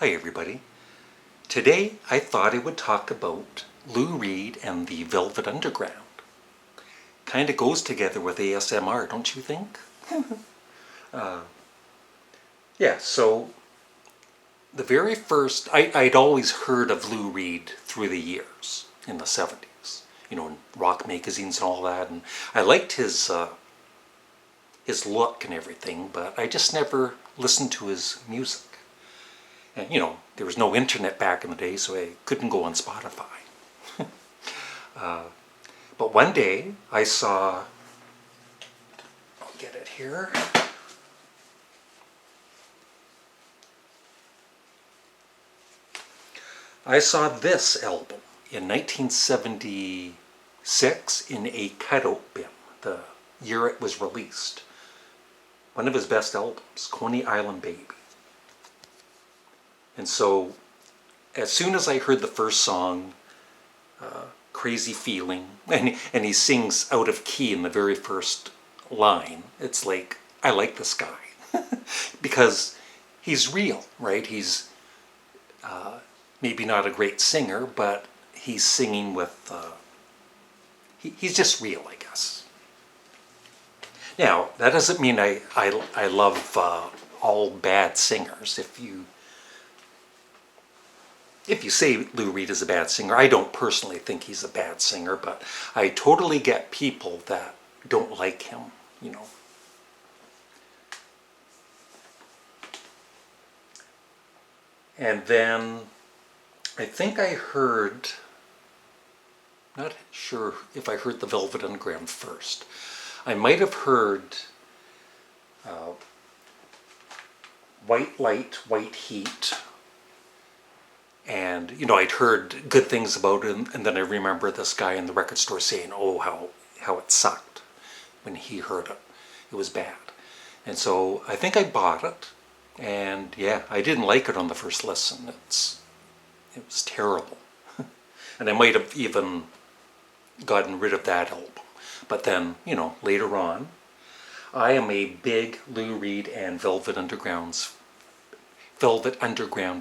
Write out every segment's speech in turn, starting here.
Hi everybody. Today I thought I would talk about Lou Reed and the Velvet Underground. Kind of goes together with ASMR, don't you think? Yeah, so the very first, I'd always heard of Lou Reed through the years in the 70s, you know, in rock magazines and all that, and I liked his look and everything, but I just never listened to his music. And, you know, there was no internet back in the day, so I couldn't go on Spotify. But one day I saw, I'll get it here. I saw this album in 1976 in a cutout bin, the year it was released. One of his best albums, Coney Island Baby. And so, as soon as I heard the first song, Crazy Feeling, and he sings out of key in the very first line, it's like, I like this guy. Because he's real, right? He's maybe not a great singer, but he's singing with, he's just real, I guess. Now, that doesn't mean I love all bad singers. If you say Lou Reed is a bad singer, I don't personally think he's a bad singer, but I totally get people that don't like him, you know. And then I think I heard, not sure if I heard the Velvet Underground first. I might have heard White Light, White Heat. And, you know, I'd heard good things about it, and then I remember this guy in the record store saying, oh, how it sucked when he heard it. It was bad. And so I think I bought it, and yeah, I didn't like it on the first listen. It was terrible. And I might have even gotten rid of that album. But then, you know, later on, I am a big Lou Reed and Velvet Underground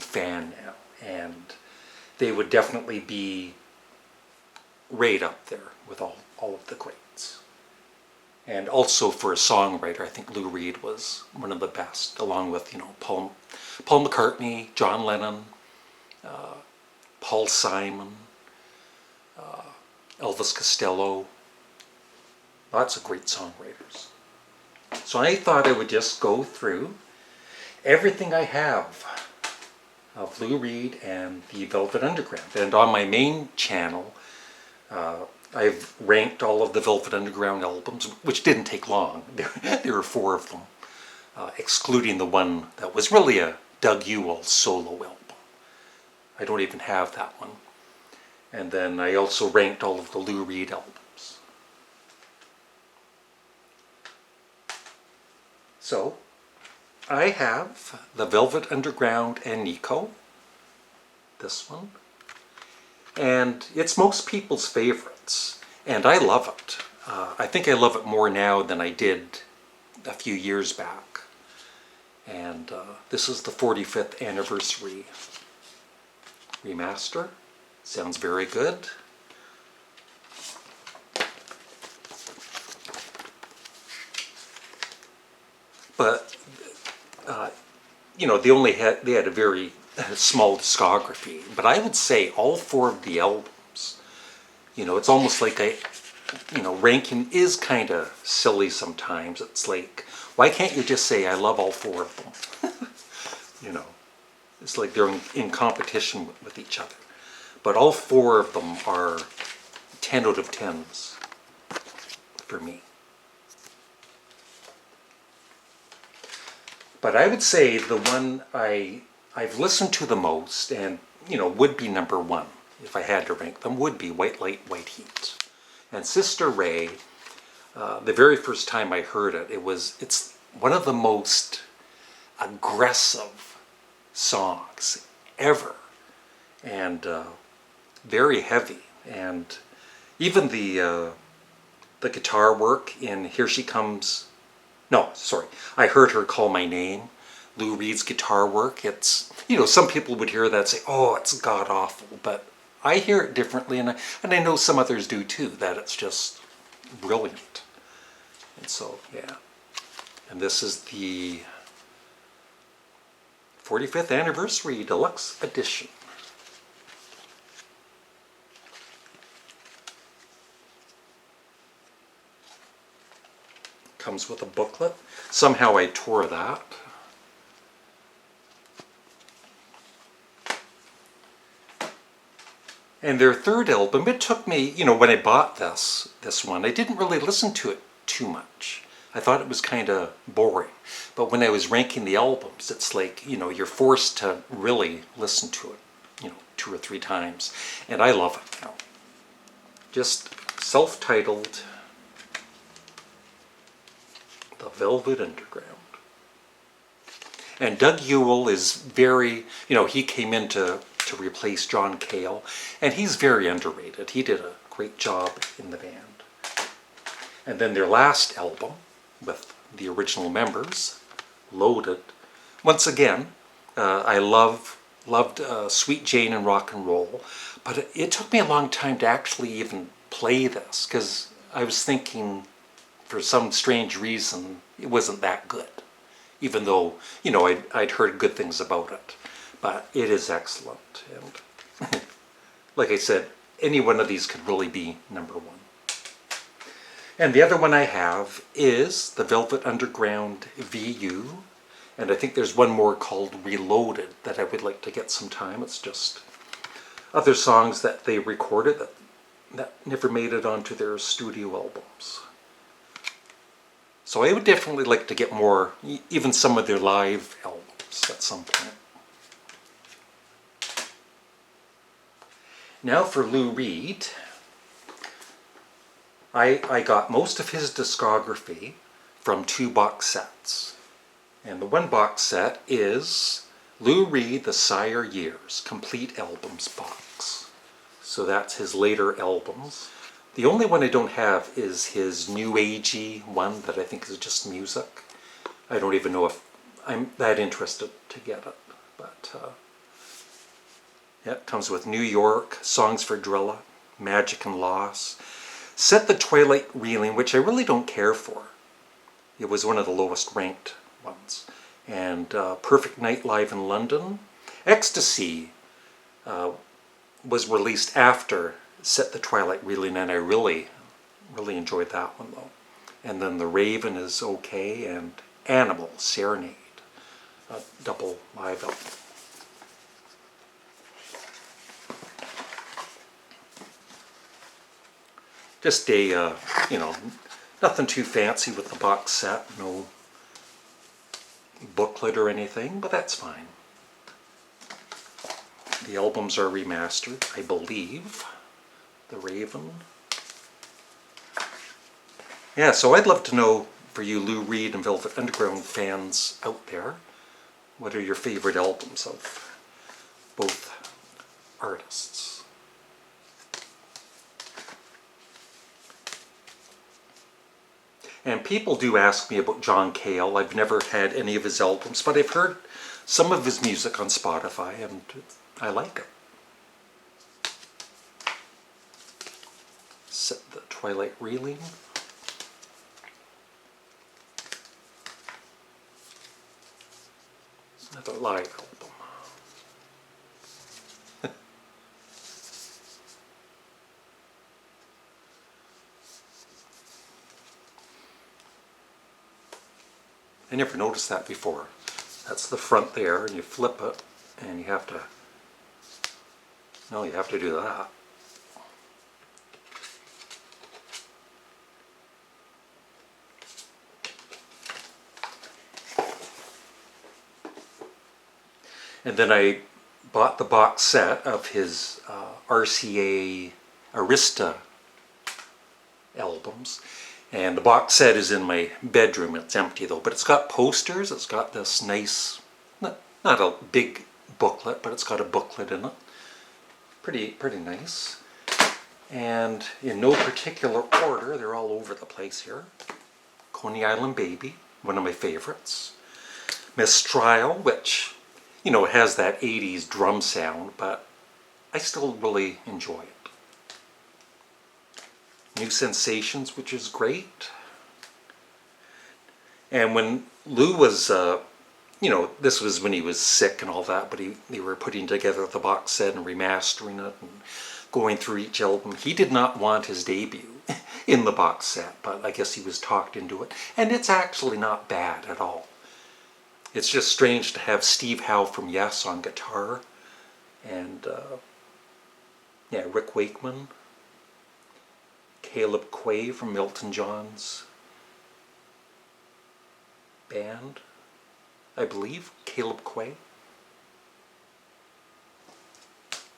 fan now. And they would definitely be right up there with all of the greats. And also for a songwriter, I think Lou Reed was one of the best, along with, you know, Paul McCartney, John Lennon, Paul Simon, Elvis Costello, lots of great songwriters. So I thought I would just go through everything I have of Lou Reed and the Velvet Underground. And on my main channel, I've ranked all of the Velvet Underground albums, which didn't take long. There were 4 of them, excluding the one that was really a Doug Ewell solo album. I don't even have that one. And then I also ranked all of the Lou Reed albums. So, I have the Velvet Underground and Nico, this one, and it's most people's favorites, and I love it. I think I love it more now than I did a few years back, and this is the 45th anniversary remaster. Sounds very good. But you know, they had a very small discography, but I would say all 4 of the albums, you know, it's almost like ranking is kind of silly sometimes. It's like, why can't you just say I love all 4 of them? You know, it's like they're in competition with each other. But all 4 of them are 10 out of 10s for me. But I would say the one I've listened to the most, and, you know, would be number 1, if I had to rank them, would be White Light, White Heat. And Sister Ray, the very first time I heard it, it's one of the most aggressive songs ever. And very heavy. And even the guitar work in Here She Comes, no, sorry, I Heard Her Call My Name, Lou Reed's guitar work. It's, you know, some people would hear that and say, oh, it's god-awful, but I hear it differently, and I know some others do too, that it's just brilliant. And so, yeah. And this is the 45th anniversary deluxe edition. Comes with a booklet. Somehow I tore that. And their third album, it took me, you know, when I bought this one, I didn't really listen to it too much. I thought it was kind of boring. But when I was ranking the albums, it's like, you know, you're forced to really listen to it, you know, 2 or 3 times. And I love it now. Just self-titled, The Velvet Underground. And Doug Yule is very, you know, he came in to replace John Cale, and he's very underrated. He did a great job in the band. And then their last album, with the original members, Loaded. Once again, I loved Sweet Jane and Rock and Roll, but it took me a long time to actually even play this, because I was thinking, for some strange reason, it wasn't that good. Even though, you know, I'd heard good things about it. But it is excellent. And like I said, any one of these could really be number 1. And the other one I have is the Velvet Underground VU. And I think there's one more called Reloaded that I would like to get some time. It's just other songs that they recorded that never made it onto their studio albums. So I would definitely like to get more, even some of their live albums at some point. Now for Lou Reed, I got most of his discography from 2 box sets. And the one box set is Lou Reed, The Sire Years, Complete Albums box. So that's his later albums. The only one I don't have is his new agey one that I think is just music. I don't even know if I'm that interested to get it, but yeah, it comes with New York, Songs for Drilla, Magic and Loss, Set the Twilight Reeling, which I really don't care for. It was one of the lowest ranked ones. And Perfect Night Live in London. Ecstasy was released after Set the Twilight Reeling, and I really enjoyed that one though. And then The Raven is okay, and Animal Serenade, a double live album. Just a, you know, nothing too fancy with the box set, no booklet or anything, but that's fine. The albums are remastered, I believe. The Raven. Yeah, so I'd love to know, for you Lou Reed and Velvet Underground fans out there, what are your favorite albums of both artists? And people do ask me about John Cale. I've never had any of his albums, but I've heard some of his music on Spotify, and I like it. Set the Twilight Reeling. Another live album. I never noticed that before. That's the front there, and you flip it, and you have to, no, you have to do that. And then I bought the box set of his RCA Arista albums. And the box set is in my bedroom. It's empty though, but it's got posters. It's got this nice, not a big booklet, but it's got a booklet in it. Pretty nice. And in no particular order, they're all over the place here. Coney Island Baby, one of my favorites. Mistrial, which, you know, has that 80s drum sound, but I still really enjoy it. New Sensations, which is great. And when Lou was, you know, this was when he was sick and all that, but they were putting together the box set and remastering it and going through each album. He did not want his debut in the box set, but I guess he was talked into it. And it's actually not bad at all. It's just strange to have Steve Howe from Yes on guitar, and yeah, Rick Wakeman, Caleb Quay from Milton John's band, I believe, Caleb Quay.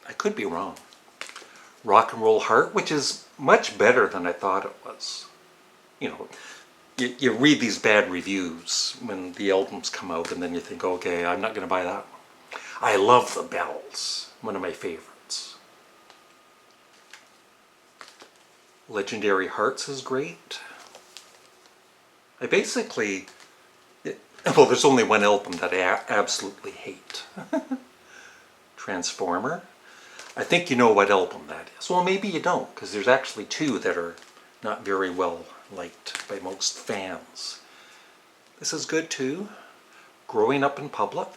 I could be wrong. Rock and Roll Heart, which is much better than I thought it was. You know, you read these bad reviews when the albums come out, and then you think, okay, I'm not going to buy that one. I love The Bells, one of my favorites. Legendary Hearts is great. I basically, well, there's only one album that I absolutely hate. Transformer. I think you know what album that is. Well, maybe you don't, because there's actually two that are not very well liked by most fans. This is good too. Growing Up in Public.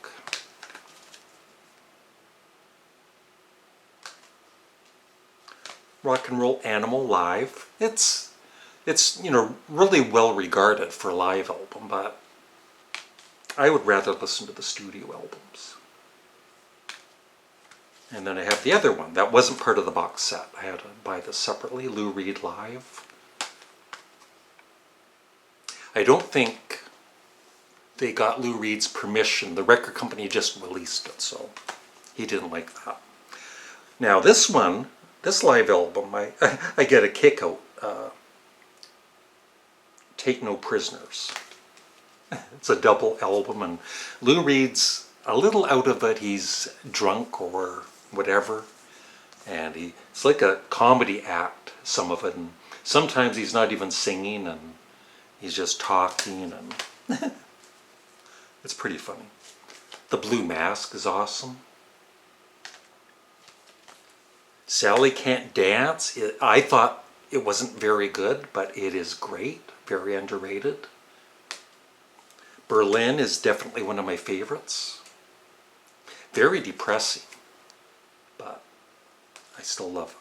Rock and Roll Animal Live. It's you know, really well regarded for a live album, but I would rather listen to the studio albums. And then I have the other one that wasn't part of the box set. I had to buy this separately. Lou Reed Live. I don't think they got Lou Reed's permission. The record company just released it, so he didn't like that. Now this one, this live album, I get a kick out. Take No Prisoners. It's a double album, and Lou Reed's a little out of it. He's drunk or whatever, and it's like a comedy act, some of it, and sometimes he's not even singing, and he's just talking, and it's pretty funny. The Blue Mask is awesome. Sally Can't Dance, I thought it wasn't very good, but it is great, very underrated. Berlin is definitely one of my favorites. Very depressing, but I still love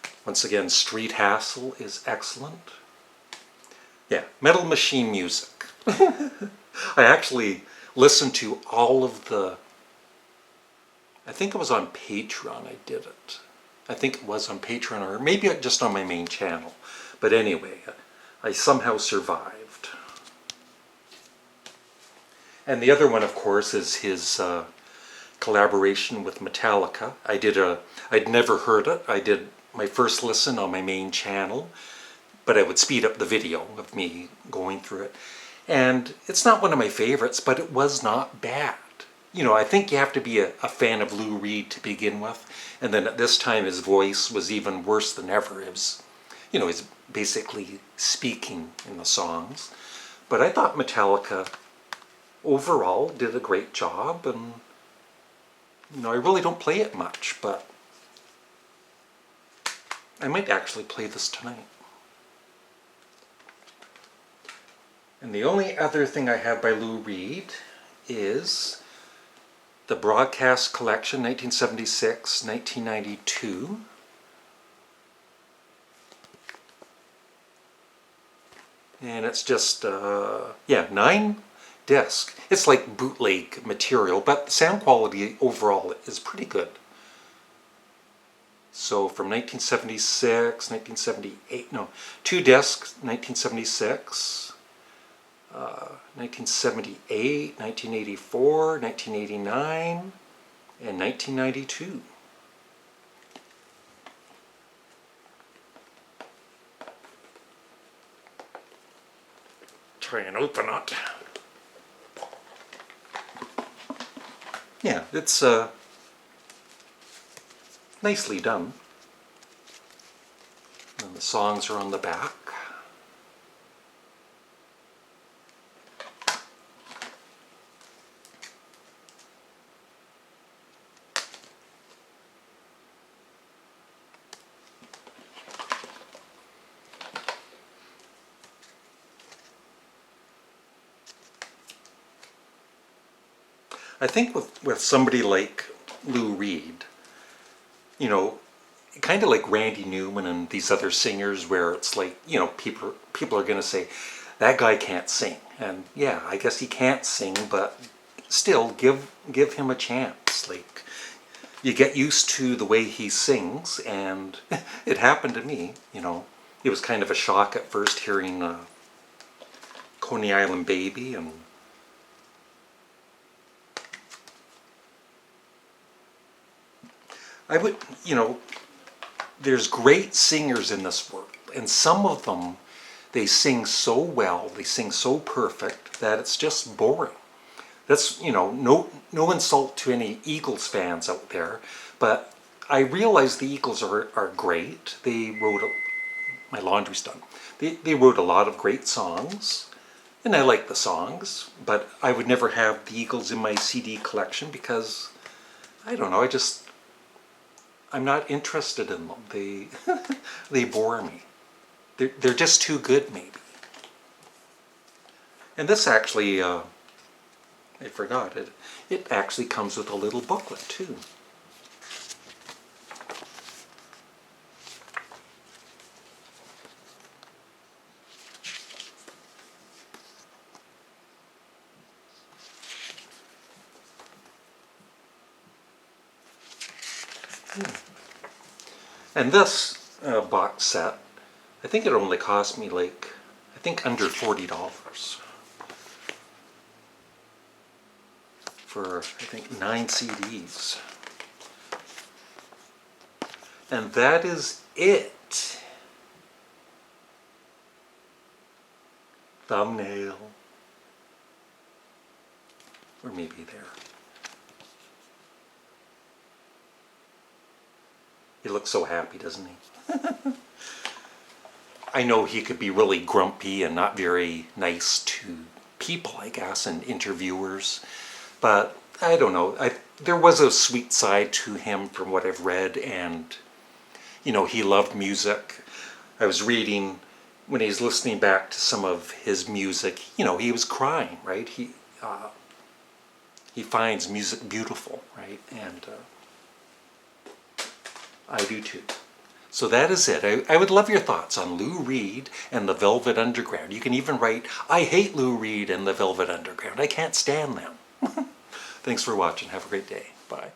it. Once again, Street Hassle is excellent. Yeah, Metal Machine Music. I actually listened to all of the, I think it was on Patreon I did it. I think it was on Patreon, or maybe just on my main channel. But anyway, I somehow survived. And the other one, of course, is his collaboration with Metallica. I'd never heard it. I did my first listen on my main channel, but I would speed up the video of me going through it. And it's not one of my favorites, but it was not bad. You know, I think you have to be a fan of Lou Reed to begin with. And then at this time, his voice was even worse than ever. It was, you know, he's basically speaking in the songs. But I thought Metallica overall did a great job, and you know, I really don't play it much, but I might actually play this tonight. And the only other thing I have by Lou Reed is the Broadcast Collection, 1976, 1992. And it's just, yeah, 9 discs. It's like bootleg material, but the sound quality overall is pretty good. So from 1976, 1978, no, 2 discs, 1976, 1978, 1984, 1989, and 1992. Try and open it. Yeah, it's nicely done. And the songs are on the back. I think with somebody like Lou Reed, you know, kind of like Randy Newman and these other singers, where it's like, you know, people are going to say, that guy can't sing. And yeah, I guess he can't sing, but still give him a chance. Like, you get used to the way he sings, and it happened to me, you know. It was kind of a shock at first hearing Coney Island Baby, and I would, you know, there's great singers in this world, and some of them, they sing so well, they sing so perfect that it's just boring. That's, you know, no insult to any Eagles fans out there, but I realize the Eagles are great. They wrote, my laundry's done. They wrote a lot of great songs, and I like the songs, but I would never have the Eagles in my CD collection because, I don't know, I'm not interested in them. They bore me. They're just too good, maybe. And this actually, I forgot it. It actually comes with a little booklet too. And this box set, I think it only cost me like, I think under $40 for, I think, 9 CDs. And that is it. Thumbnail. Or maybe there. He looks so happy, doesn't he? I know he could be really grumpy and not very nice to people, I guess, and interviewers. But I don't know. There was a sweet side to him from what I've read, and, you know, he loved music. I was reading when he was listening back to some of his music, you know, he was crying, right? He finds music beautiful, right? And I do too. So that is it. I would love your thoughts on Lou Reed and the Velvet Underground. You can even write, I hate Lou Reed and the Velvet Underground. I can't stand them. Thanks for watching. Have a great day. Bye.